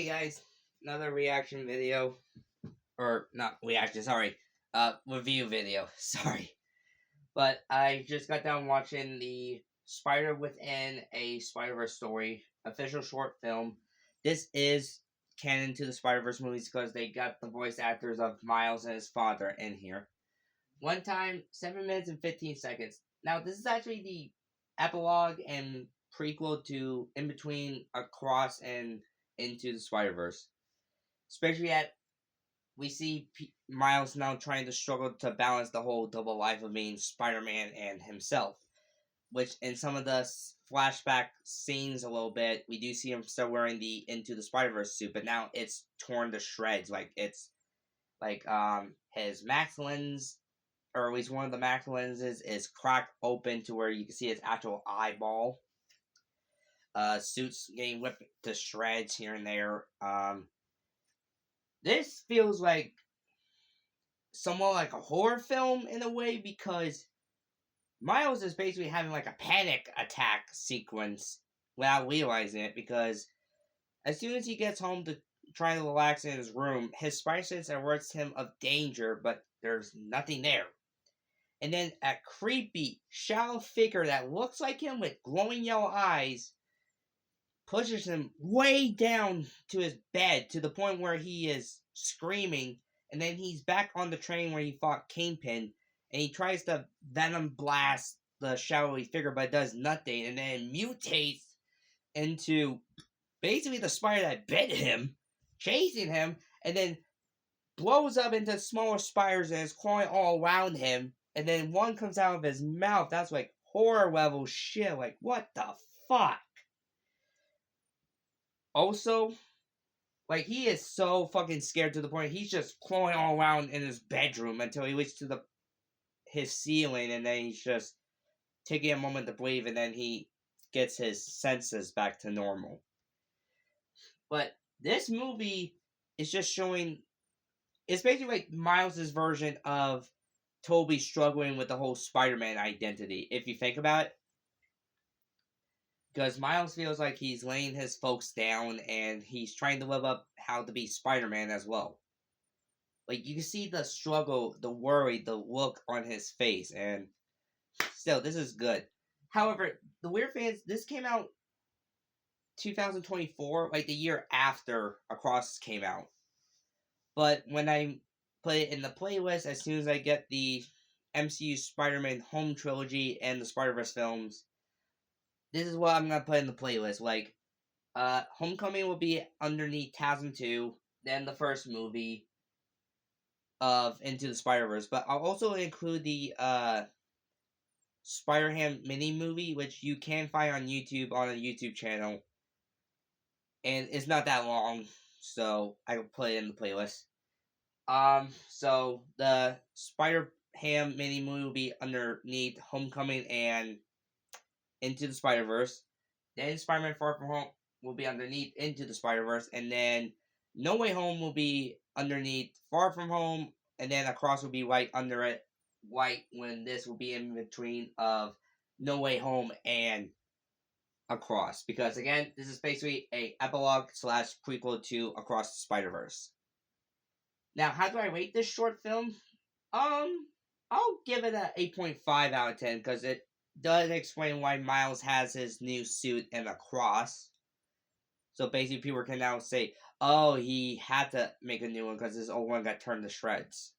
Hey guys, another reaction video, or not reaction, sorry, review video, sorry. But I just got done watching the Spider Within a Spider-Verse Story official short film. This is canon to the Spider-Verse movies because they got the voice actors of Miles and his father in here. One time, 7 minutes and 15 seconds. Now, this is actually the epilogue and prequel to In Between, Across, and Into the Spider-Verse. Especially at we see Miles now trying to struggle to balance the whole double life of being Spider-Man and himself. Which in some of the flashback scenes a little bit, we do see him still wearing the Into the Spider-Verse suit, but now it's torn to shreds. Like it's like his Max lens, or at least one of the Max lenses, is cracked open to where you can see his actual eyeball. Suits getting ripped to shreds here and there. This feels like somewhat like a horror film in a way because Miles is basically having like a panic attack sequence without realizing it because as soon as he gets home to try to relax in his room, his spider sense alerts him of danger, but there's nothing there. And then a creepy, shallow figure that looks like him with glowing yellow eyes pushes him way down to his bed to the point where he is screaming, and then he's back on the train where he fought Kingpin, and he tries to venom blast the shadowy figure, but it does nothing, and then mutates into basically the spider that bit him, chasing him, and then blows up into smaller spiders and is crawling all around him, and then one comes out of his mouth. That's like horror level shit. Like, what the fuck? Also, like, he is so fucking scared to the point he's just clawing all around in his bedroom until he reaches to his ceiling, and then he's just taking a moment to breathe, and then he gets his senses back to normal. But this movie is just showing, it's basically like Miles' version of Tobey struggling with the whole Spider-Man identity, if you think about it. Because Miles feels like he's laying his folks down and he's trying to live up how to be Spider-Man as well. Like, you can see the struggle, the worry, the look on his face, and still, this is good. However, the weird thing is, this came out 2024, like the year after Across came out. But when I put it in the playlist, as soon as I get the MCU Spider-Man Home Trilogy and the Spider-Verse films, this is what I'm gonna put in the playlist. Like, Homecoming will be underneath TASM 2, then the first movie of Into the Spider-Verse. But I'll also include the Spider-Ham mini movie, which you can find on YouTube on a YouTube channel. And it's not that long, so I will put it in the playlist. So the Spider-Ham mini movie will be underneath Homecoming and Into the Spider-Verse. Then Spider-Man Far From Home will be underneath Into the Spider-Verse, and then No Way Home will be underneath Far From Home, and then Across will be right under it, right when this will be in between of No Way Home and Across. Because again, this is basically a epilogue slash prequel to Across the Spider-Verse. Now, how do I rate this short film? I'll give it a 8.5 out of 10 because it does explain why Miles has his new suit and a cross. So basically, people can now say, oh, he had to make a new one because his old one got turned to shreds.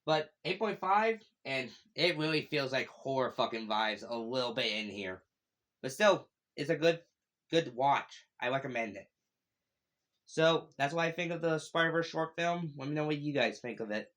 But 8.5, and it really feels like horror fucking vibes a little bit in here. But still, it's a good watch. I recommend it. So, that's what I think of the Spider-Verse short film. Let me know what you guys think of it.